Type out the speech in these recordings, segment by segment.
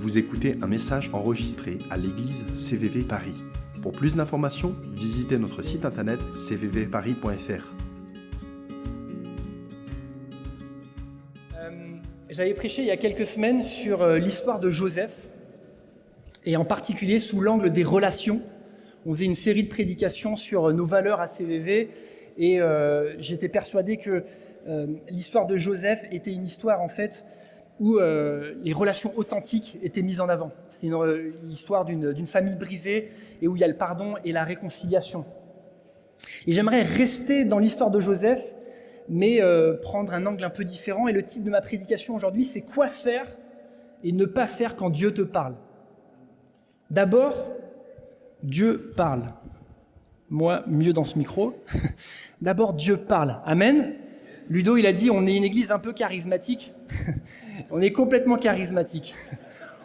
Vous écoutez un message enregistré à l'église CVV Paris. Pour plus d'informations, visitez notre site internet cvvparis.fr. J'avais prêché il y a quelques semaines sur l'histoire de Joseph, et en particulier sous l'angle des relations. On faisait une série de prédications sur nos valeurs à CVV, et j'étais persuadé que l'histoire de Joseph était une histoire en fait où les relations authentiques étaient mises en avant. C'était une histoire d'une famille brisée et où il y a le pardon et la réconciliation. Et j'aimerais rester dans l'histoire de Joseph, mais prendre un angle un peu différent. Et le titre de ma prédication aujourd'hui, c'est « Quoi faire et ne pas faire quand Dieu te parle ?» D'abord, Dieu parle. Moi, mieux dans ce micro. D'abord, Dieu parle. Amen. Ludo, il a dit, on est une église un peu charismatique. On est complètement charismatique.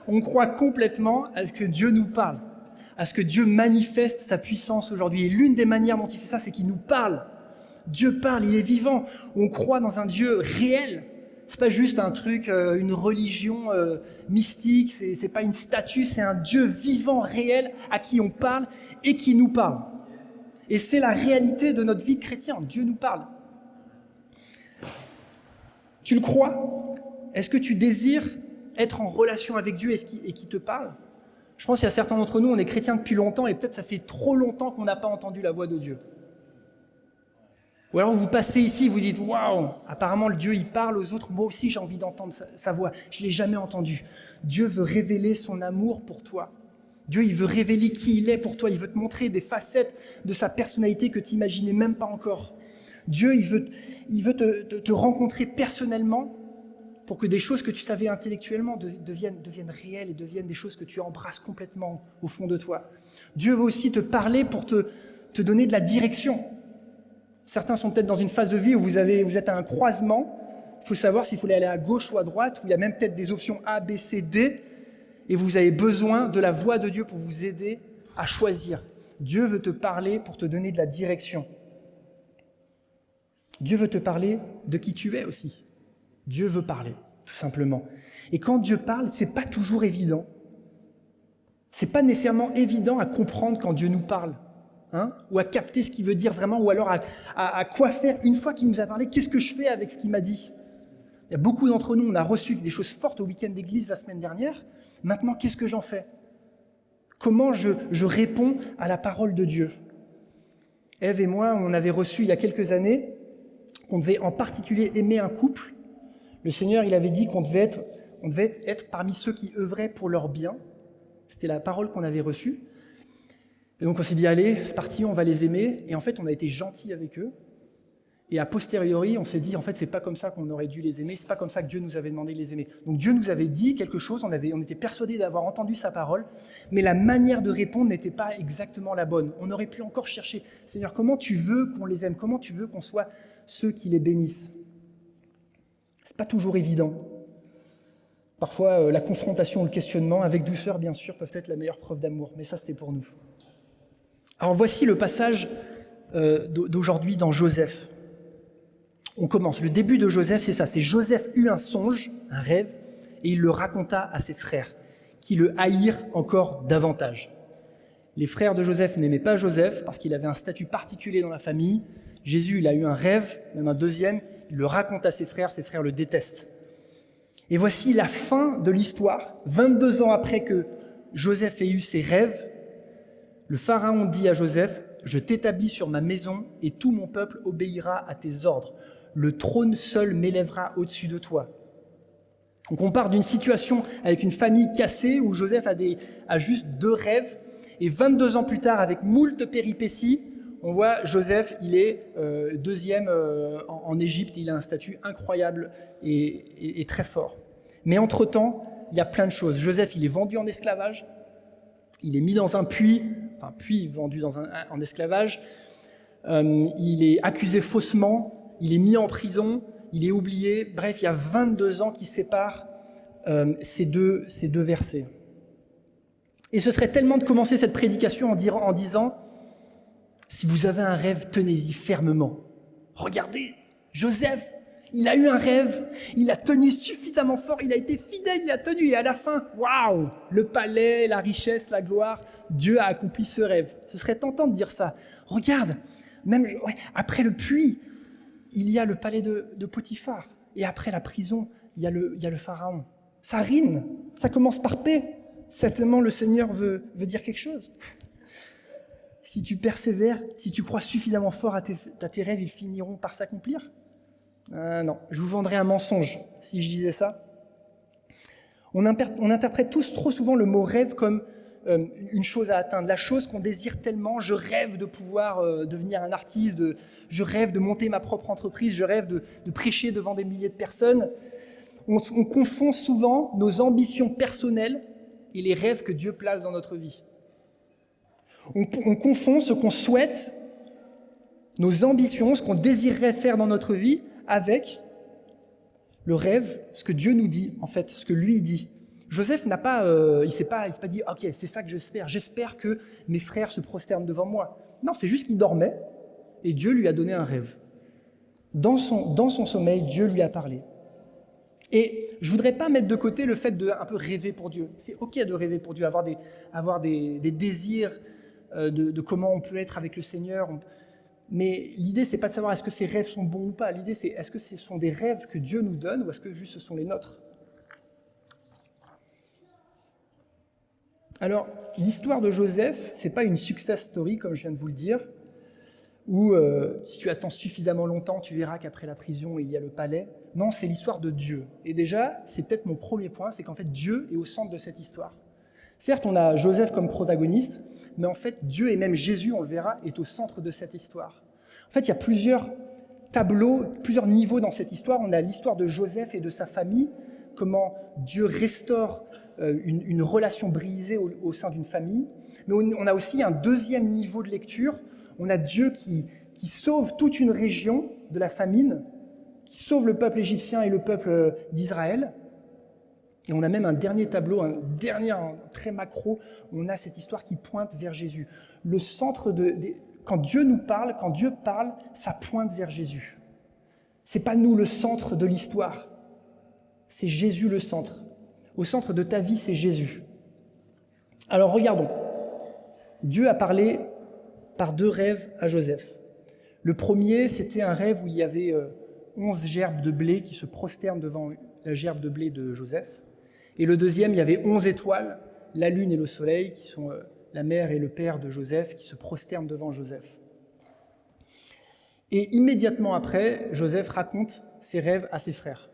On croit complètement à ce que Dieu nous parle, à ce que Dieu manifeste sa puissance aujourd'hui. Et l'une des manières dont il fait ça, c'est qu'il nous parle. Dieu parle, il est vivant. On croit dans un Dieu réel. C'est pas juste un truc, une religion mystique, c'est pas une statue, c'est un Dieu vivant, réel, à qui on parle et qui nous parle. Et c'est la réalité de notre vie de chrétien. Dieu nous parle. Tu le crois ? Est-ce que tu désires être en relation avec Dieu et qui te parle ? Je pense qu'il y a certains d'entre nous, on est chrétiens depuis longtemps et peut-être ça fait trop longtemps qu'on n'a pas entendu la voix de Dieu. Ou alors vous passez ici, vous dites « Waouh, apparemment le Dieu il parle aux autres, moi aussi j'ai envie d'entendre sa voix, je ne l'ai jamais entendu. » Dieu veut révéler son amour pour toi. Dieu il veut révéler qui il est pour toi, il veut te montrer des facettes de sa personnalité que tu n'imaginais même pas encore. Dieu il veut te rencontrer personnellement pour que des choses que tu savais intellectuellement deviennent réelles et deviennent des choses que tu embrasses complètement au fond de toi. Dieu veut aussi te parler pour te donner de la direction. Certains sont peut-être dans une phase de vie où vous êtes à un croisement. Il faut savoir s'il faut aller à gauche ou à droite, où il y a même peut-être des options A, B, C, D, et vous avez besoin de la voix de Dieu pour vous aider à choisir. Dieu veut te parler pour te donner de la direction. Dieu veut te parler de qui tu es aussi. Dieu veut parler, tout simplement. Et quand Dieu parle, c'est pas toujours évident. C'est pas nécessairement évident à comprendre quand Dieu nous parle. Ou à capter ce qu'il veut dire vraiment, ou alors à quoi faire une fois qu'il nous a parlé, qu'est-ce que je fais avec ce qu'il m'a dit ? Il y a beaucoup d'entre nous, on a reçu des choses fortes au week-end d'église la semaine dernière. Maintenant, qu'est-ce que j'en fais ? Comment je réponds à la parole de Dieu ? Ève et moi, on avait reçu il y a quelques années qu'on devait en particulier aimer un couple. Le Seigneur, il avait dit qu'on devait être parmi ceux qui œuvraient pour leur bien. C'était la parole qu'on avait reçue. Et donc on s'est dit, allez, c'est parti, on va les aimer. Et en fait, on a été gentils avec eux. Et a posteriori, on s'est dit, en fait, c'est pas comme ça qu'on aurait dû les aimer. C'est pas comme ça que Dieu nous avait demandé de les aimer. Donc Dieu nous avait dit quelque chose, on était persuadés d'avoir entendu sa parole, mais la manière de répondre n'était pas exactement la bonne. On aurait pu encore chercher, Seigneur, comment tu veux qu'on les aime ? Comment tu veux qu'on soit ceux qui les bénissent ? C'est pas toujours évident. Parfois, la confrontation, le questionnement, avec douceur, bien sûr, peuvent être la meilleure preuve d'amour. Mais ça, c'était pour nous. Alors voici le passage d'aujourd'hui dans Joseph. On commence. Le début de Joseph, c'est ça. C'est Joseph eut un songe, un rêve, et il le raconta à ses frères, qui le haïrent encore davantage. Les frères de Joseph n'aimaient pas Joseph parce qu'il avait un statut particulier dans la famille. Jésus, il a eu un rêve, même un deuxième. Il le raconte à ses frères le détestent. Et voici la fin de l'histoire. 22 ans après que Joseph ait eu ses rêves, le Pharaon dit à Joseph, « Je t'établis sur ma maison et tout mon peuple obéira à tes ordres. Le trône seul m'élèvera au-dessus de toi. » Donc on part d'une situation avec une famille cassée où Joseph a juste 2 rêves. Et 22 ans plus tard, avec moult péripéties, on voit Joseph, il est deuxième en Égypte. Il a un statut incroyable et très fort. Mais entre-temps, il y a plein de choses. Joseph, il est vendu en esclavage. Il est mis dans un puits vendu en esclavage. Il est accusé faussement. Il est mis en prison. Il est oublié. Bref, il y a 22 ans qui séparent ces deux versets. Et ce serait tellement de commencer cette prédication en disant « Si vous avez un rêve, tenez-y fermement. Regardez, Joseph, Il a eu un rêve, il a tenu suffisamment fort, il a été fidèle, il a tenu. Et à la fin, waouh, le palais, la richesse, la gloire, Dieu a accompli ce rêve. Ce serait tentant de dire ça. Regarde, même après le puits, il y a le palais de Potiphar. Et après la prison, il y a le pharaon. Ça rime, ça commence par paix. Certainement, le Seigneur veut dire quelque chose. Si tu persévères, si tu crois suffisamment fort à tes rêves, ils finiront par s'accomplir. Non, je vous vendrais un mensonge si je disais ça. On interprète tous trop souvent le mot rêve comme une chose à atteindre, la chose qu'on désire tellement. Je rêve de pouvoir devenir un artiste, je rêve de monter ma propre entreprise, je rêve de prêcher devant des milliers de personnes. On confond souvent nos ambitions personnelles et les rêves que Dieu place dans notre vie. On confond ce qu'on souhaite, nos ambitions, ce qu'on désirerait faire dans notre vie, avec le rêve, ce que Dieu nous dit, en fait, ce que lui dit. Joseph n'a pas, il s'est pas dit, ok, c'est ça que j'espère que mes frères se prosternent devant moi. Non, c'est juste qu'il dormait et Dieu lui a donné un rêve. Dans son sommeil, Dieu lui a parlé. Et je ne voudrais pas mettre de côté le fait de un peu rêver pour Dieu. C'est ok de rêver pour Dieu, avoir des désirs de comment on peut être avec le Seigneur. Mais l'idée, c'est pas de savoir est-ce que ces rêves sont bons ou pas. L'idée, c'est est-ce que ce sont des rêves que Dieu nous donne ou est-ce que juste ce sont les nôtres. Alors, l'histoire de Joseph, c'est pas une success story, comme je viens de vous le dire, où si tu attends suffisamment longtemps, tu verras qu'après la prison, il y a le palais. Non, c'est l'histoire de Dieu. Et déjà, c'est peut-être mon premier point, c'est qu'en fait, Dieu est au centre de cette histoire. Certes, on a Joseph comme protagoniste, mais en fait, Dieu et même Jésus, on le verra, est au centre de cette histoire. En fait, il y a plusieurs tableaux, plusieurs niveaux dans cette histoire. On a l'histoire de Joseph et de sa famille, comment Dieu restaure une relation brisée au sein d'une famille. Mais on a aussi un deuxième niveau de lecture. On a Dieu qui sauve toute une région de la famine, qui sauve le peuple égyptien et le peuple d'Israël. Et on a même un dernier tableau, un très macro, où on a cette histoire qui pointe vers Jésus. Le centre quand Dieu nous parle, quand Dieu parle, ça pointe vers Jésus. C'est pas nous le centre de l'histoire, c'est Jésus le centre. Au centre de ta vie, c'est Jésus. Alors regardons. Dieu a parlé par 2 rêves à Joseph. Le premier, c'était un rêve où il y avait 11 gerbes de blé qui se prosternent devant la gerbe de blé de Joseph. Et le deuxième, il y avait 11 étoiles, la lune et le soleil, qui sont la mère et le père de Joseph, qui se prosternent devant Joseph. Et immédiatement après, Joseph raconte ses rêves à ses frères.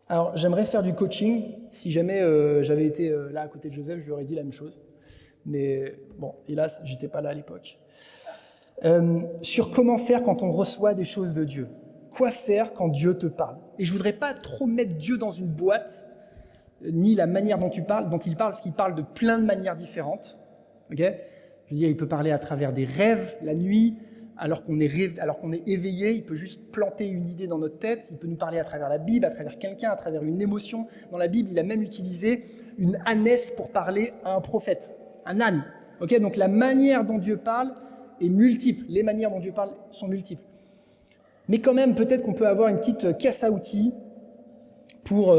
Alors, j'aimerais faire du coaching. Si jamais j'avais été là à côté de Joseph, je lui aurais dit la même chose. Mais bon, hélas, j'étais pas là à l'époque. Sur comment faire quand on reçoit des choses de Dieu. Quoi faire quand Dieu te parle. Et je ne voudrais pas trop mettre Dieu dans une boîte, ni la manière dont il parle, parce qu'il parle de plein de manières différentes. Okay, je veux dire, il peut parler à travers des rêves, la nuit, alors qu'on est éveillé, il peut juste planter une idée dans notre tête, il peut nous parler à travers la Bible, à travers quelqu'un, à travers une émotion. Dans la Bible, il a même utilisé une ânesse pour parler à un prophète, un âne. Okay, donc la manière dont Dieu parle est multiple, les manières dont Dieu parle sont multiples. Mais quand même, peut-être qu'on peut avoir une petite caisse à outils pour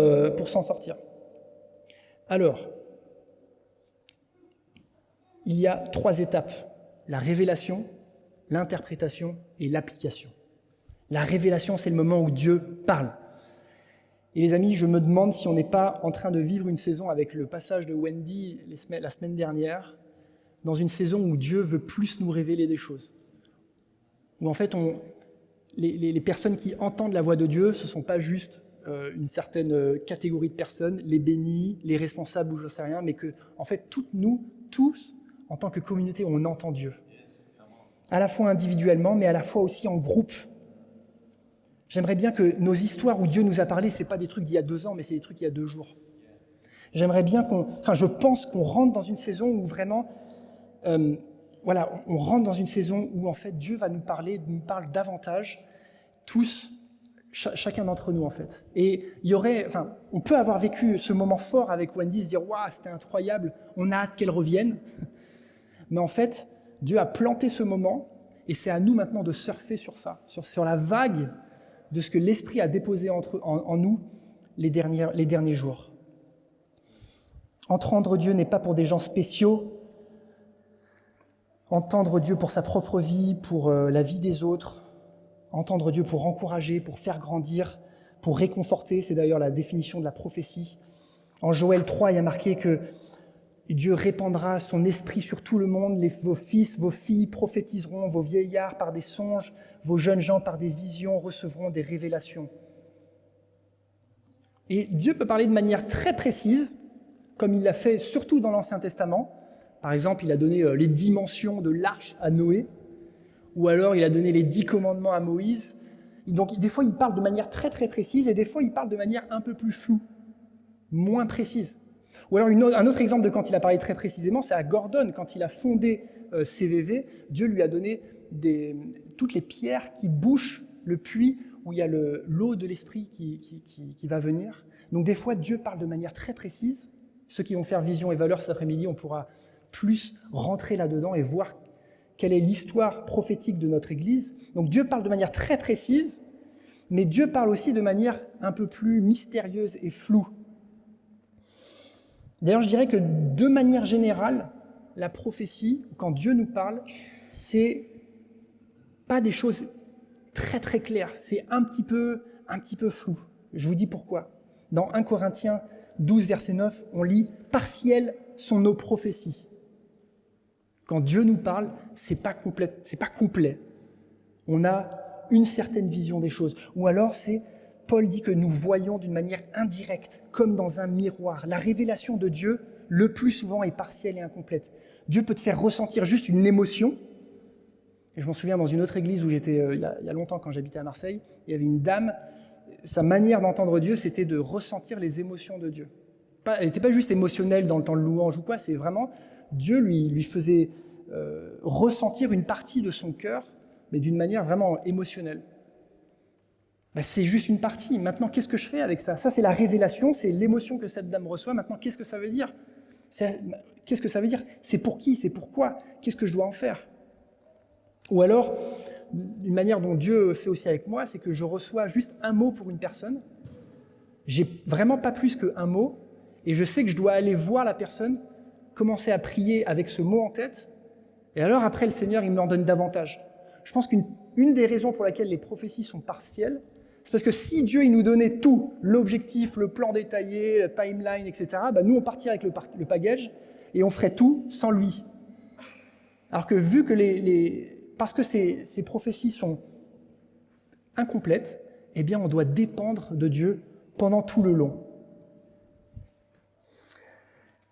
s'en sortir. Alors, il y a 3 étapes. La révélation, l'interprétation et l'application. La révélation, c'est le moment où Dieu parle. Et les amis, je me demande si on n'est pas en train de vivre une saison avec le passage de Wendy la semaine dernière, dans une saison où Dieu veut plus nous révéler des choses. Où en fait, les personnes qui entendent la voix de Dieu, ce ne sont pas juste une certaine catégorie de personnes, les bénis, les responsables ou je ne sais rien, mais que, en fait, nous, tous, en tant que communauté, on entend Dieu. À la fois individuellement, mais à la fois aussi en groupe. J'aimerais bien que nos histoires où Dieu nous a parlé, ce n'est pas des trucs d'il y a 2 ans, mais c'est des trucs d'il y a 2 jours. J'aimerais bien je pense qu'on rentre dans une saison où vraiment, on rentre dans une saison où en fait Dieu va nous parle davantage, tous, chacun d'entre nous en fait. Et on peut avoir vécu ce moment fort avec Wendy, se dire waouh, c'était incroyable, on a hâte qu'elle revienne. Mais en fait, Dieu a planté ce moment et c'est à nous maintenant de surfer sur ça, sur la vague de ce que l'Esprit a déposé en nous les derniers jours. Entendre Dieu n'est pas pour des gens spéciaux. Entendre Dieu pour sa propre vie, pour la vie des autres. Entendre Dieu pour encourager, pour faire grandir, pour réconforter. C'est d'ailleurs la définition de la prophétie. En Joël 3, il y a marqué que Dieu répandra son esprit sur tout le monde. Vos fils, vos filles prophétiseront, vos vieillards par des songes, vos jeunes gens par des visions recevront des révélations. Et Dieu peut parler de manière très précise, comme il l'a fait surtout dans l'Ancien Testament. Par exemple, il a donné les dimensions de l'arche à Noé, ou alors il a donné les 10 commandements à Moïse. Donc des fois, il parle de manière très très précise, et des fois, il parle de manière un peu plus floue, moins précise. Ou alors un autre exemple de quand il a parlé très précisément, c'est à Gordon, quand il a fondé CVV, Dieu lui a donné toutes les pierres qui bouchent le puits où il y a l'eau de l'esprit qui va venir. Donc des fois, Dieu parle de manière très précise. Ceux qui vont faire vision et valeur cet après-midi, on pourra plus rentrer là-dedans et voir quelle est l'histoire prophétique de notre Église. Donc Dieu parle de manière très précise, mais Dieu parle aussi de manière un peu plus mystérieuse et floue. D'ailleurs, je dirais que de manière générale, la prophétie, quand Dieu nous parle, c'est pas des choses très très claires, c'est un petit peu flou. Je vous dis pourquoi. Dans 1 Corinthiens 12, verset 9, on lit « Partielles sont nos prophéties ». Quand Dieu nous parle, c'est pas complet. On a une certaine vision des choses. Ou alors, Paul dit que nous voyons d'une manière indirecte, comme dans un miroir. La révélation de Dieu, le plus souvent, est partielle et incomplète. Dieu peut te faire ressentir juste une émotion. Et je m'en souviens dans une autre église où j'étais il y a longtemps, quand j'habitais à Marseille, il y avait une dame, sa manière d'entendre Dieu, c'était de ressentir les émotions de Dieu. Elle n'était pas juste émotionnelle dans le temps de louange ou quoi, c'est vraiment, Dieu lui faisait ressentir une partie de son cœur, mais d'une manière vraiment émotionnelle. C'est juste une partie. Maintenant, qu'est-ce que je fais avec ça ? Ça, c'est la révélation, c'est l'émotion que cette dame reçoit. Maintenant, qu'est-ce que ça veut dire ? Qu'est-ce que ça veut dire ? C'est pour qui ? C'est pourquoi ? Qu'est-ce que je dois en faire ? Ou alors, une manière dont Dieu fait aussi avec moi, c'est que je reçois juste un mot pour une personne. J'ai vraiment pas plus qu'un mot, et je sais que je dois aller voir la personne, commencer à prier avec ce mot en tête, et alors après, le Seigneur, il me en donne davantage. Je pense qu'une des raisons pour laquelle les prophéties sont partielles, c'est parce que si Dieu il nous donnait tout, l'objectif, le plan détaillé, la timeline, etc., nous, on partirait avec le bagage et on ferait tout sans lui. Alors que vu que parce que ces prophéties sont incomplètes, eh bien, on doit dépendre de Dieu pendant tout le long.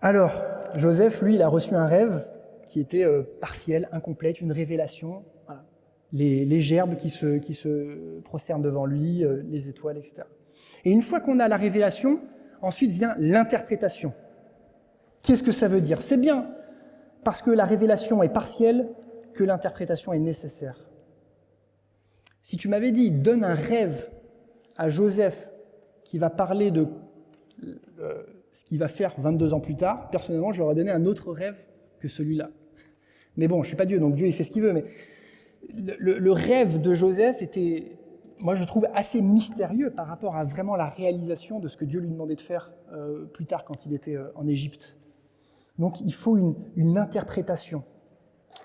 Alors, Joseph, lui, il a reçu un rêve qui était partiel, incomplète, une révélation. Voilà. Les gerbes qui se prosternent devant lui, les étoiles, etc. Et une fois qu'on a la révélation, ensuite vient l'interprétation. Qu'est-ce que ça veut dire ? C'est bien parce que la révélation est partielle que l'interprétation est nécessaire. Si tu m'avais dit, donne un rêve à Joseph qui va parler de ce qu'il va faire 22 ans plus tard, personnellement, je lui aurais donné un autre rêve que celui-là. Mais bon, je ne suis pas Dieu, donc Dieu, il fait ce qu'il veut. Mais le rêve de Joseph était, moi, je trouve assez mystérieux par rapport à vraiment la réalisation de ce que Dieu lui demandait de faire plus tard quand il était en Égypte. Donc, il faut une interprétation.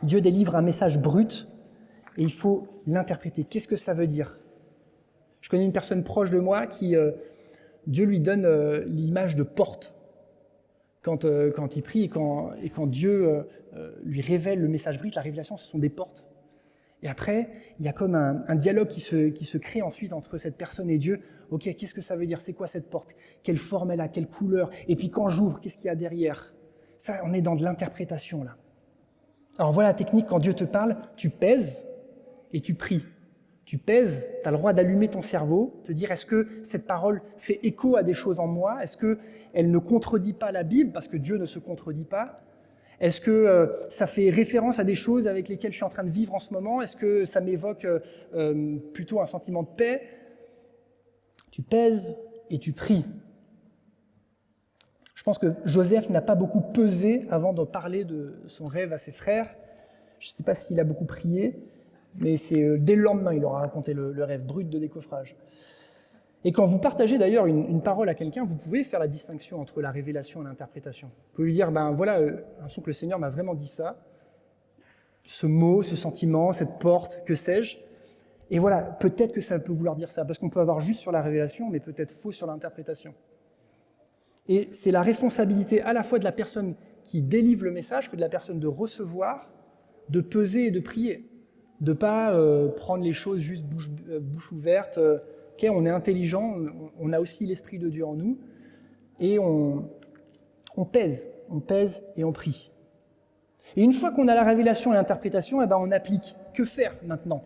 Dieu délivre un message brut et il faut l'interpréter. Qu'est-ce que ça veut dire ? Je connais une personne proche de moi qui, Dieu lui donne l'image de porte quand il prie et quand Dieu lui révèle le message brut. La révélation, ce sont des portes. Et après, il y a comme un dialogue qui se crée ensuite entre cette personne et Dieu. Ok, qu'est-ce que ça veut dire ? C'est quoi cette porte ? Quelle forme elle a ? Quelle couleur ? Et puis quand j'ouvre, qu'est-ce qu'il y a derrière ? Ça, on est dans de l'interprétation là. Alors voilà la technique, quand Dieu te parle, tu pèses et tu pries. Tu pèses, tu as le droit d'allumer ton cerveau, te dire est-ce que cette parole fait écho à des choses en moi ? Est-ce qu'elle ne contredit pas la Bible, parce que Dieu ne se contredit pas ? Est-ce que ça fait référence à des choses avec lesquelles je suis en train de vivre en ce moment ? Est-ce que ça m'évoque plutôt un sentiment de paix ? Tu pèses et tu pries. Je pense que Joseph n'a pas beaucoup pesé avant de parler de son rêve à ses frères. Je ne sais pas s'il a beaucoup prié, Mais c'est dès le lendemain, il aura raconté le rêve brut de décoffrage. Et quand vous partagez d'ailleurs une parole à quelqu'un, vous pouvez faire la distinction entre la révélation et l'interprétation. Vous pouvez lui dire, voilà, l'impression que le Seigneur m'a vraiment dit ça, ce mot, ce sentiment, cette porte, que sais-je. Et voilà, peut-être que ça peut vouloir dire ça, parce qu'on peut avoir juste sur la révélation, mais peut-être faux sur l'interprétation. Et c'est la responsabilité à la fois de la personne qui délivre le message que de la personne de recevoir, de peser et de prier. De ne pas prendre les choses juste bouche ouverte. Okay, on est intelligent, on a aussi l'Esprit de Dieu en nous, et on pèse et on prie. Et une fois qu'on a la révélation et l'interprétation, on applique. Que faire maintenant ?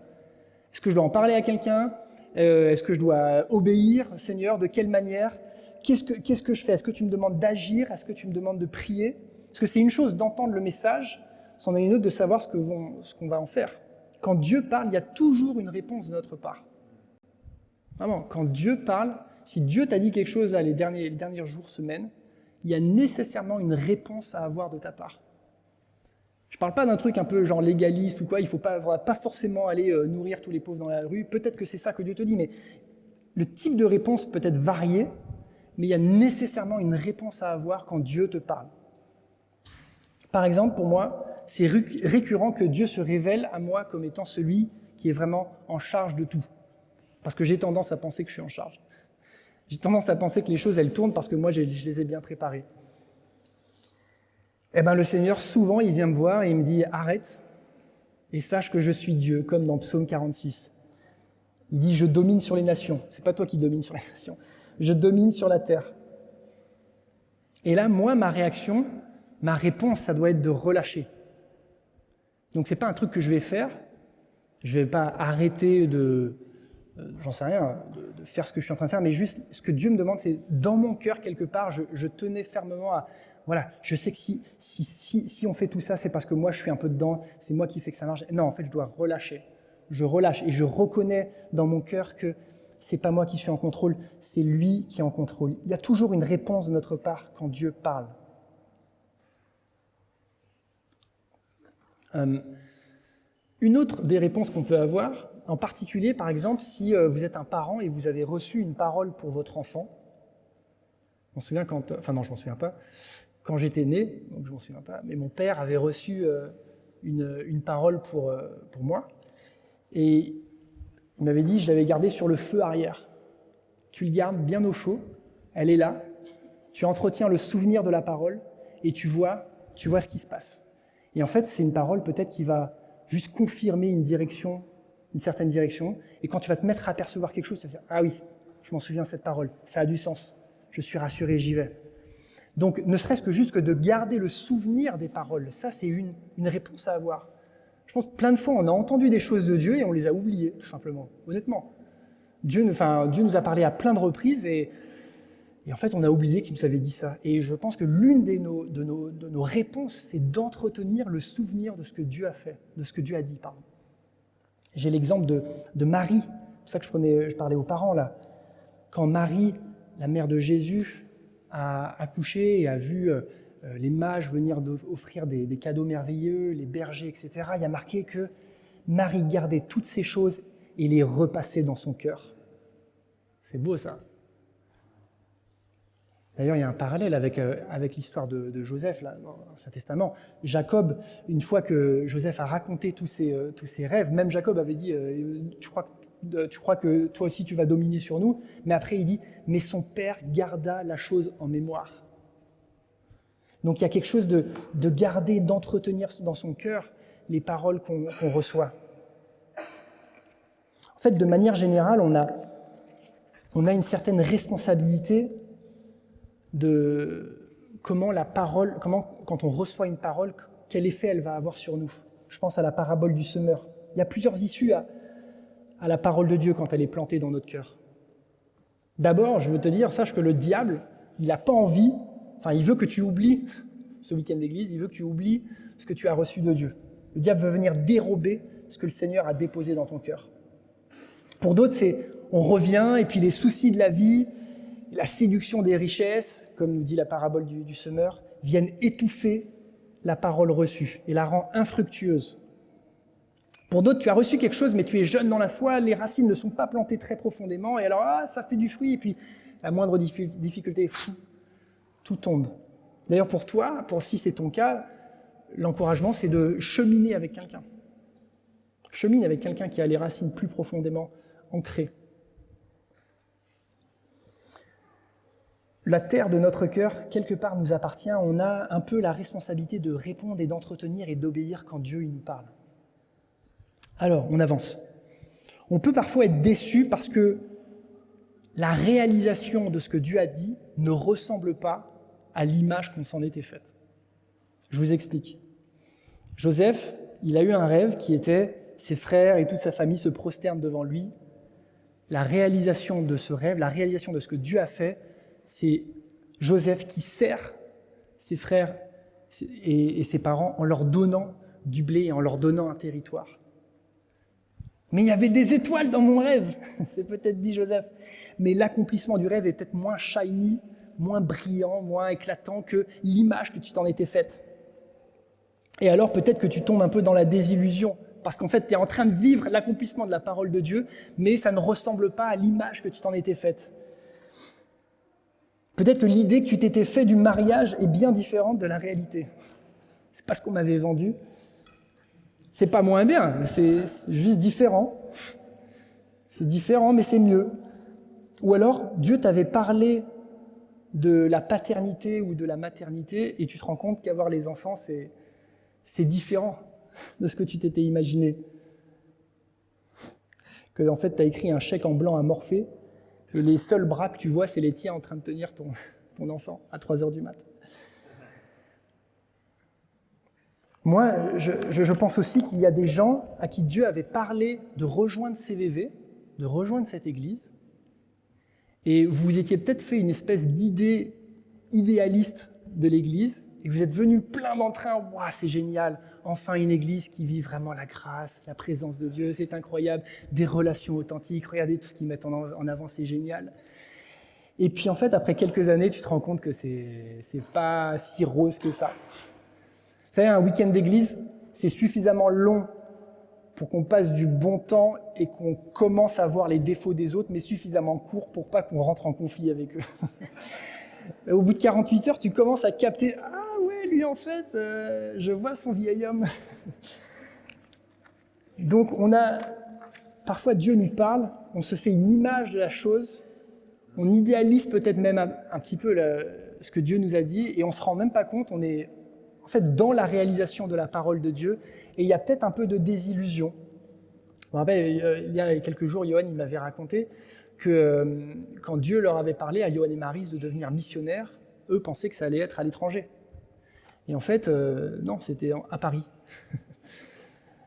Est-ce que je dois en parler à quelqu'un ? Est-ce que je dois obéir, Seigneur ? De quelle manière ? Qu'est-ce que je fais ? Est-ce que tu me demandes d'agir ? Est-ce que tu me demandes de prier ? Parce que c'est une chose d'entendre le message, c'en est une autre de savoir ce qu'on va en faire. Quand Dieu parle, il y a toujours une réponse de notre part. Vraiment, quand Dieu parle, si Dieu t'a dit quelque chose là, les derniers jours, semaines, il y a nécessairement une réponse à avoir de ta part. Je ne parle pas d'un truc un peu genre légaliste ou quoi, il ne faut pas forcément aller nourrir tous les pauvres dans la rue. Peut-être que c'est ça que Dieu te dit, mais le type de réponse peut être varié, mais il y a nécessairement une réponse à avoir quand Dieu te parle. Par exemple, pour moi, c'est récurrent que Dieu se révèle à moi comme étant celui qui est vraiment en charge de tout. Parce que j'ai tendance à penser que je suis en charge. J'ai tendance à penser que les choses, elles tournent parce que moi, je les ai bien préparées. Le Seigneur, souvent, il vient me voir et il me dit « Arrête et sache que je suis Dieu », comme dans Psaume 46. Il dit « Je domine sur les nations ». C'est pas toi qui domines sur les nations. « Je domine sur la terre ». Et là, moi, ma réaction, ma réponse, ça doit être de relâcher. Donc, c'est pas un truc que je vais faire. Je vais pas arrêter j'en sais rien, de faire ce que je suis en train de faire, mais juste ce que Dieu me demande, c'est dans mon cœur, quelque part, je tenais fermement à... Voilà, je sais que si on fait tout ça, c'est parce que moi, je suis un peu dedans, c'est moi qui fais que ça marche. Non, en fait, je dois relâcher. Je relâche et je reconnais dans mon cœur que c'est pas moi qui suis en contrôle, c'est lui qui est en contrôle. Il y a toujours une réponse de notre part quand Dieu parle. Une autre des réponses qu'on peut avoir, en particulier, par exemple, si vous êtes un parent et vous avez reçu une parole pour votre enfant. Je m'en souviens non, je m'en souviens pas. Quand j'étais né, donc je m'en souviens pas, mais mon père avait reçu une parole pour moi. Et il m'avait dit, je l'avais gardée sur le feu arrière. Tu le gardes bien au chaud, elle est là, tu entretiens le souvenir de la parole et tu vois ce qui se passe. Et en fait, c'est une parole peut-être qui va juste confirmer une certaine direction, et quand tu vas te mettre à percevoir quelque chose, tu vas dire « Ah oui, je m'en souviens de cette parole, ça a du sens, je suis rassuré, j'y vais ». Donc, ne serait-ce que juste que de garder le souvenir des paroles, ça c'est une réponse à avoir. Je pense que plein de fois, on a entendu des choses de Dieu et on les a oubliées, tout simplement, honnêtement. Dieu nous a parlé à plein de reprises et en fait, on a oublié qu'il nous avait dit ça. Et je pense que l'une de nos réponses, c'est d'entretenir le souvenir de ce que Dieu a fait, de ce que Dieu a dit, pardon. J'ai l'exemple de Marie, c'est pour ça que je parlais aux parents là. Quand Marie, la mère de Jésus, a accouché et a vu les mages venir offrir des cadeaux merveilleux, les bergers, etc., il y a marqué que Marie gardait toutes ces choses et les repassait dans son cœur. C'est beau ça. D'ailleurs, il y a un parallèle avec l'histoire de Joseph là, dans l'Ancien Testament. Jacob, une fois que Joseph a raconté tous ses rêves, même Jacob avait dit tu crois que toi aussi tu vas dominer sur nous, mais après il dit mais son père garda la chose en mémoire. Donc il y a quelque chose de garder, d'entretenir dans son cœur les paroles qu'on reçoit. En fait, de manière générale, on a une certaine responsabilité de comment quand on reçoit une parole, quel effet elle va avoir sur nous. Je pense à la parabole du semeur. Il y a plusieurs issues à la parole de Dieu quand elle est plantée dans notre cœur. D'abord, je veux te dire, sache que le diable, il n'a pas envie, il veut que tu oublies ce week-end d'église, il veut que tu oublies ce que tu as reçu de Dieu. Le diable veut venir dérober ce que le Seigneur a déposé dans ton cœur. Pour d'autres, on revient et puis les soucis de la vie, la séduction des richesses, comme nous dit la parabole du semeur, viennent étouffer la parole reçue et la rend infructueuse. Pour d'autres, tu as reçu quelque chose, mais tu es jeune dans la foi, les racines ne sont pas plantées très profondément, et alors, ça fait du fruit, et puis la moindre difficulté, tout tombe. D'ailleurs, pour toi, si c'est ton cas, l'encouragement, c'est de cheminer avec quelqu'un. Chemine avec quelqu'un qui a les racines plus profondément ancrées. La terre de notre cœur, quelque part, nous appartient. On a un peu la responsabilité de répondre et d'entretenir et d'obéir quand Dieu il nous parle. Alors, on avance. On peut parfois être déçu parce que la réalisation de ce que Dieu a dit ne ressemble pas à l'image qu'on s'en était faite. Je vous explique. Joseph, il a eu un rêve qui était ses frères et toute sa famille se prosternent devant lui. La réalisation de ce rêve, la réalisation de ce que Dieu a fait, c'est Joseph qui sert ses frères et ses parents en leur donnant du blé et en leur donnant un territoire. Mais il y avait des étoiles dans mon rêve, c'est peut-être dit Joseph. Mais l'accomplissement du rêve est peut-être moins shiny, moins brillant, moins éclatant que l'image que tu t'en étais faite. Et alors peut-être que tu tombes un peu dans la désillusion, parce qu'en fait tu es en train de vivre l'accomplissement de la parole de Dieu, mais ça ne ressemble pas à l'image que tu t'en étais faite. Peut-être que l'idée que tu t'étais fait du mariage est bien différente de la réalité. C'est pas ce qu'on m'avait vendu. C'est pas moins bien, c'est juste différent. C'est différent, mais c'est mieux. Ou alors, Dieu t'avait parlé de la paternité ou de la maternité et tu te rends compte qu'avoir les enfants, c'est différent de ce que tu t'étais imaginé. Que en fait, tu as écrit un chèque en blanc à Morphée et les seuls bras que tu vois, c'est les tiens en train de tenir ton enfant à 3h du mat'. Moi, je pense aussi qu'il y a des gens à qui Dieu avait parlé de rejoindre CVV, de rejoindre cette église, et vous vous étiez peut-être fait une espèce d'idée idéaliste de l'église, et vous êtes venus plein d'entrain, « Waouh, c'est génial, enfin une église qui vit vraiment la grâce, la présence de Dieu, c'est incroyable, des relations authentiques, regardez tout ce qu'ils mettent en avant, c'est génial. » Et puis en fait, après quelques années, tu te rends compte que c'est pas si rose que ça. Vous savez, un week-end d'église, c'est suffisamment long pour qu'on passe du bon temps et qu'on commence à voir les défauts des autres, mais suffisamment court pour pas qu'on rentre en conflit avec eux. Au bout de 48 heures, tu commences à capter « Ah ouais, lui en fait, je vois son vieil homme. » Donc parfois Dieu nous parle, on se fait une image de la chose, on idéalise peut-être même un petit peu ce que Dieu nous a dit et on se rend même pas compte, on est en fait dans la réalisation de la parole de Dieu et il y a peut-être un peu de désillusion. Je me rappelle, il y a quelques jours, Johan il m'avait raconté que quand Dieu leur avait parlé à Johan et Maryse de devenir missionnaires, eux pensaient que ça allait être à l'étranger. Et en fait, non, c'était à Paris.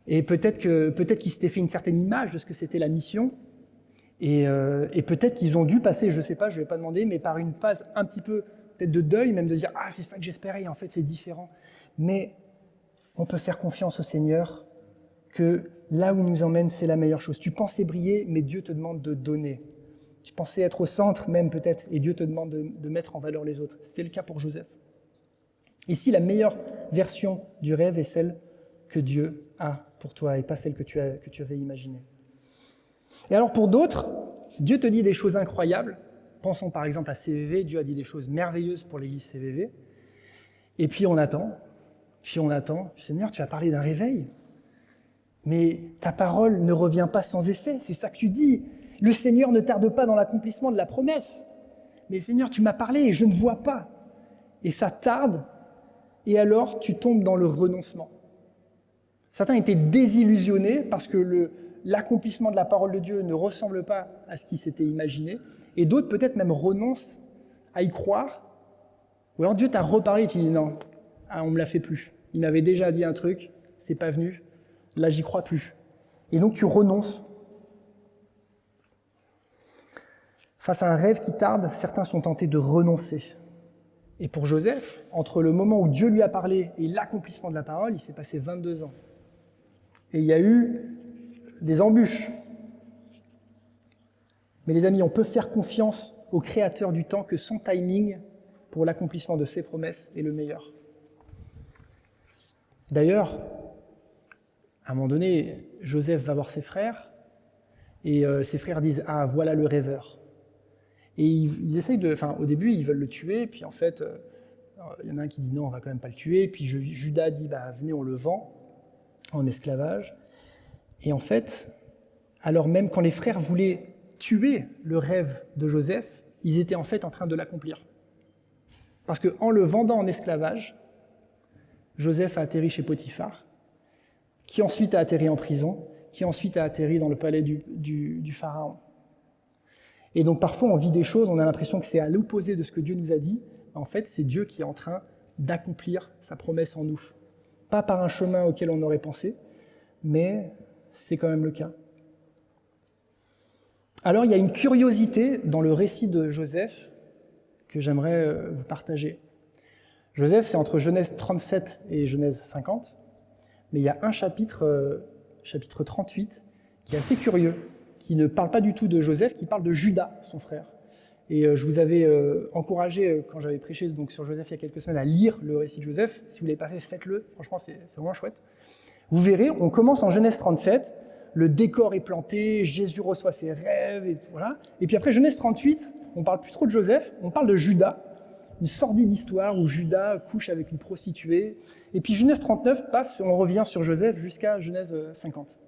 Et peut-être qu'ils s'étaient fait une certaine image de ce que c'était la mission, et peut-être qu'ils ont dû passer, je ne sais pas, je ne vais pas demander, mais par une phase un petit peu peut-être de deuil, même de dire « Ah, c'est ça que j'espérais, et en fait c'est différent ». Mais on peut faire confiance au Seigneur que là où il nous emmène, c'est la meilleure chose. Tu pensais briller, mais Dieu te demande de donner. Tu pensais être au centre même peut-être, et Dieu te demande de mettre en valeur les autres. C'était le cas pour Joseph. Ici, la meilleure version du rêve est celle que Dieu a pour toi, et pas celle que tu avais imaginée. Et alors pour d'autres, Dieu te dit des choses incroyables. Pensons par exemple à CVV, Dieu a dit des choses merveilleuses pour l'église CVV. Et puis on attend, Seigneur, tu as parlé d'un réveil, mais ta parole ne revient pas sans effet, c'est ça que tu dis. Le Seigneur ne tarde pas dans l'accomplissement de la promesse. Mais Seigneur, tu m'as parlé et je ne vois pas. Et ça tarde, et alors tu tombes dans le renoncement. Certains étaient désillusionnés parce que l'accomplissement de la parole de Dieu ne ressemble pas à ce qu'ils s'étaient imaginé, et d'autres peut-être même renoncent à y croire, ou alors Dieu t'a reparlé et tu dis non, on ne me l'a fait plus. Il m'avait déjà dit un truc, c'est pas venu, là j'y crois plus. Et donc tu renonces. Face à un rêve qui tarde, certains sont tentés de renoncer. Et pour Joseph, entre le moment où Dieu lui a parlé et l'accomplissement de la parole, il s'est passé 22 ans. Et il y a eu des embûches. Mais les amis, on peut faire confiance au Créateur du temps que son timing pour l'accomplissement de ses promesses est le meilleur. D'ailleurs, À un moment donné, Joseph va voir ses frères, et ses frères disent « Ah, voilà le rêveur ». Et ils essayent au début, ils veulent le tuer, puis en fait, il y en a un qui dit « Non, on va quand même pas le tuer », puis Judas dit « Venez, on le vend en esclavage ». Et en fait, alors même quand les frères voulaient tuer le rêve de Joseph, ils étaient en fait en train de l'accomplir. Parce qu'en le vendant en esclavage, Joseph a atterri chez Potiphar, qui ensuite a atterri en prison, qui ensuite a atterri dans le palais du Pharaon. Et donc parfois on vit des choses, on a l'impression que c'est à l'opposé de ce que Dieu nous a dit. En fait, c'est Dieu qui est en train d'accomplir sa promesse en nous. Pas par un chemin auquel on aurait pensé, mais c'est quand même le cas. Alors il y a une curiosité dans le récit de Joseph que j'aimerais vous partager. Joseph, c'est entre Genèse 37 et Genèse 50, mais il y a un chapitre 38, qui est assez curieux, qui ne parle pas du tout de Joseph, qui parle de Judas, son frère. Et je vous avais encouragé, quand j'avais prêché donc, sur Joseph il y a quelques semaines, à lire le récit de Joseph. Si vous ne l'avez pas fait, faites-le. Franchement, c'est vraiment chouette. Vous verrez, on commence en Genèse 37, le décor est planté, Jésus reçoit ses rêves, et voilà. Et puis après, Genèse 38, on ne parle plus trop de Joseph, on parle de Judas, une sordide histoire où Judas couche avec une prostituée. Et puis Genèse 39, paf, on revient sur Joseph jusqu'à Genèse 50.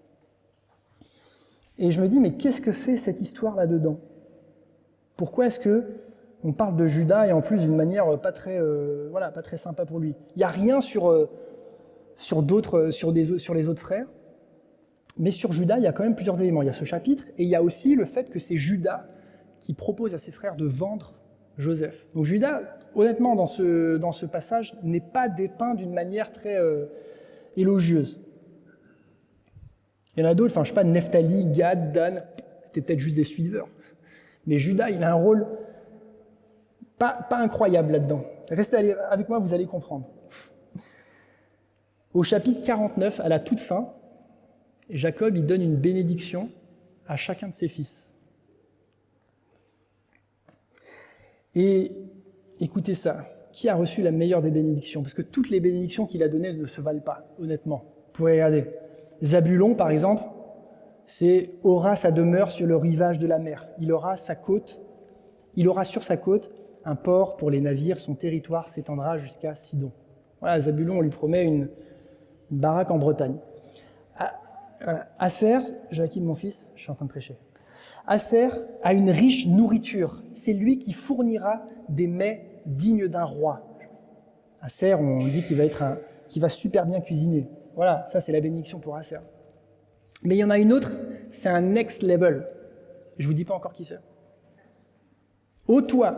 Et je me dis, mais qu'est-ce que fait cette histoire là-dedans ? Pourquoi est-ce qu'on parle de Judas et en plus d'une manière pas très sympa pour lui ? Il n'y a rien sur les autres frères, mais sur Judas, il y a quand même plusieurs éléments. Il y a ce chapitre et il y a aussi le fait que c'est Judas qui propose à ses frères de vendre Joseph. Donc Judas, honnêtement, dans ce passage, n'est pas dépeint d'une manière très élogieuse. Il y en a d'autres, je sais pas, Nephtali, Gad, Dan, c'était peut-être juste des suiveurs. Mais Judas, il a un rôle pas incroyable là-dedans. Restez avec moi, vous allez comprendre. Au chapitre 49, à la toute fin, Jacob, il donne une bénédiction à chacun de ses fils. Et écoutez ça, qui a reçu la meilleure des bénédictions ? Parce que toutes les bénédictions qu'il a données ne se valent pas, honnêtement. Vous pouvez regarder. Zabulon, par exemple, c'est « aura sa demeure sur le rivage de la mer ». Il aura sur sa côte un port pour les navires, son territoire s'étendra jusqu'à Sidon. Voilà, Zabulon, on lui promet une baraque en Bretagne. Aser, Joachim, mon fils, je suis en train de prêcher. Aser a une riche nourriture. C'est lui qui fournira des mets dignes d'un roi. Aser, on dit qu'il va super bien cuisiner. Voilà, ça c'est la bénédiction pour Aser. Mais il y en a une autre, c'est un next level. Je ne vous dis pas encore qui c'est. Ô toi,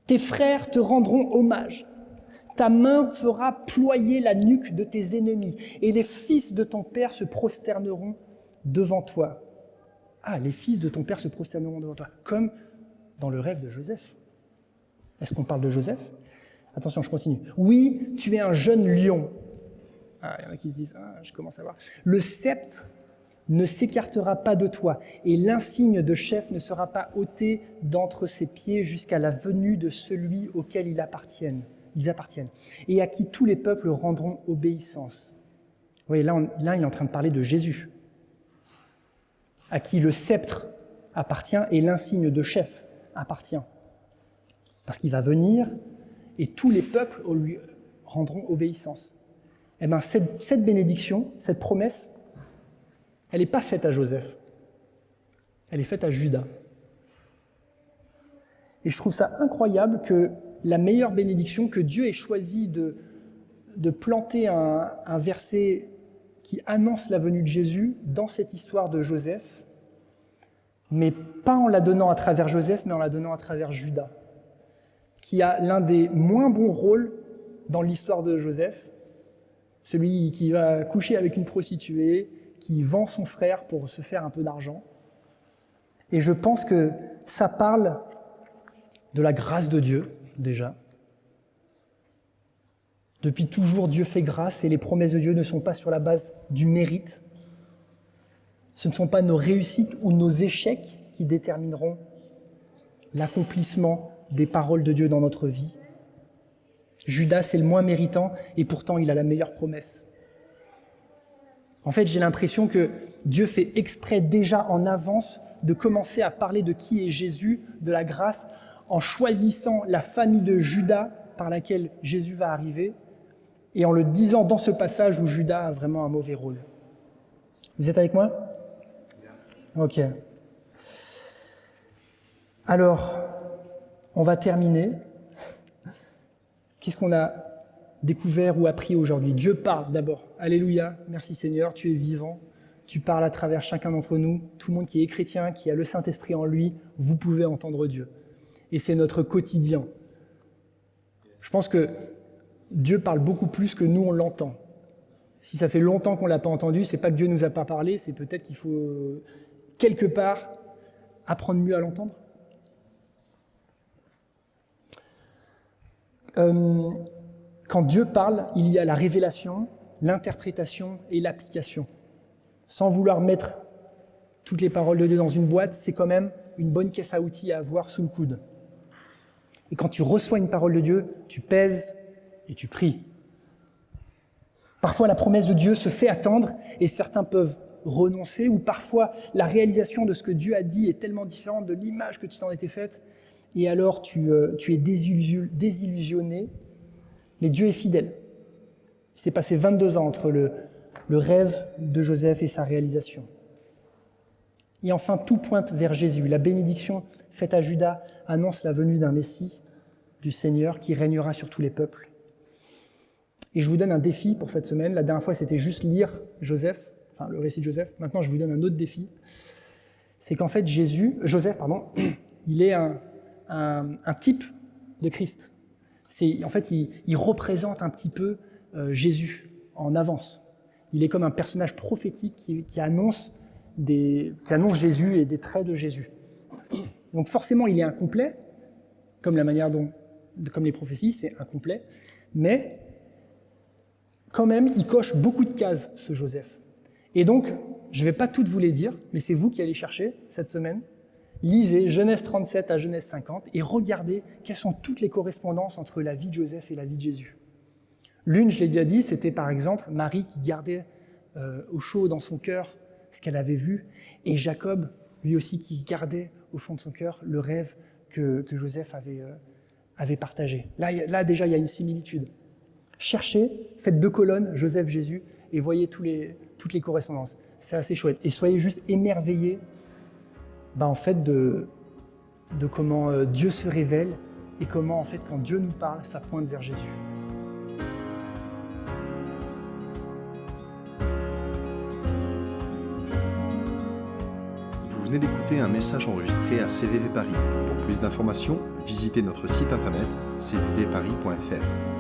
tes frères te rendront hommage. Ta main fera ployer la nuque de tes ennemis, et les fils de ton père se prosterneront devant toi. Ah, les fils de ton père se prosterneront devant toi, comme dans le rêve de Joseph. Est-ce qu'on parle de Joseph ? Attention, je continue. Oui, tu es un jeune lion. Ah, il y en a qui se disent, je commence à voir. Le sceptre ne s'écartera pas de toi, et l'insigne de chef ne sera pas ôté d'entre ses pieds jusqu'à la venue de celui auquel ils appartiennent, et à qui tous les peuples rendront obéissance. Vous voyez, là, il est en train de parler de Jésus, à qui le sceptre appartient et l'insigne de chef appartient. Parce qu'il va venir et tous les peuples lui rendront obéissance. Eh bien, cette bénédiction, cette promesse, elle n'est pas faite à Joseph. Elle est faite à Judas. Et je trouve ça incroyable que la meilleure bénédiction, que Dieu ait choisi de planter un verset qui annonce la venue de Jésus dans cette histoire de Joseph, mais pas en la donnant à travers Joseph, mais en la donnant à travers Judas, qui a l'un des moins bons rôles dans l'histoire de Joseph, celui qui va coucher avec une prostituée, qui vend son frère pour se faire un peu d'argent. Et je pense que ça parle de la grâce de Dieu, déjà. Depuis toujours, Dieu fait grâce et les promesses de Dieu ne sont pas sur la base du mérite. Ce ne sont pas nos réussites ou nos échecs qui détermineront l'accomplissement des paroles de Dieu dans notre vie. Judas est le moins méritant et pourtant il a la meilleure promesse. En fait, j'ai l'impression que Dieu fait exprès déjà en avance de commencer à parler de qui est Jésus, de la grâce, en choisissant la famille de Judas par laquelle Jésus va arriver, et en le disant dans ce passage où Judas a vraiment un mauvais rôle. Vous êtes avec moi ? Ok. Alors, on va terminer. Qu'est-ce qu'on a découvert ou appris aujourd'hui ? Dieu parle d'abord. Alléluia, merci Seigneur, tu es vivant. Tu parles à travers chacun d'entre nous. Tout le monde qui est chrétien, qui a le Saint-Esprit en lui, vous pouvez entendre Dieu. Et c'est notre quotidien. Je pense que Dieu parle beaucoup plus que nous, on l'entend. Si ça fait longtemps qu'on ne l'a pas entendu, c'est pas que Dieu ne nous a pas parlé, c'est peut-être qu'il faut, quelque part, apprendre mieux à l'entendre. Quand Dieu parle, il y a la révélation, l'interprétation et l'application. Sans vouloir mettre toutes les paroles de Dieu dans une boîte, c'est quand même une bonne caisse à outils à avoir sous le coude. Et quand tu reçois une parole de Dieu, tu pèses et tu pries. Parfois, la promesse de Dieu se fait attendre et certains peuvent renoncer, ou parfois la réalisation de ce que Dieu a dit est tellement différente de l'image que tu t'en étais faite, et alors tu es désillusionné, mais Dieu est fidèle. Il s'est passé 22 ans entre le rêve de Joseph et sa réalisation. Et enfin, tout pointe vers Jésus. La bénédiction faite à Judas annonce la venue d'un Messie, du Seigneur, qui régnera sur tous les peuples. Et je vous donne un défi pour cette semaine. La dernière fois, c'était juste lire Joseph, enfin le récit de Joseph. Maintenant, je vous donne un autre défi. C'est qu'en fait, Joseph, il est un type de Christ. En fait, il représente un petit peu Jésus en avance. Il est comme un personnage prophétique qui annonce Jésus et des traits de Jésus. Donc forcément, il est incomplet, comme les prophéties, c'est incomplet, mais quand même, il coche beaucoup de cases, ce Joseph. Et donc, je ne vais pas toutes vous les dire, mais c'est vous qui allez chercher cette semaine. Lisez Genèse 37 à Genèse 50 et regardez quelles sont toutes les correspondances entre la vie de Joseph et la vie de Jésus. L'une, je l'ai déjà dit, c'était par exemple Marie qui gardait au chaud dans son cœur ce qu'elle avait vu, et Jacob, lui aussi, qui gardait au fond de son cœur le rêve que Joseph avait partagé. Là, déjà, il y a une similitude. Cherchez, faites 2 colonnes, Joseph, Jésus, et voyez toutes les correspondances. C'est assez chouette. Et soyez juste émerveillés en fait, de comment Dieu se révèle et comment, en fait, quand Dieu nous parle, ça pointe vers Jésus. Vous venez d'écouter un message enregistré à CVV Paris. Pour plus d'informations, visitez notre site internet cvvparis.fr.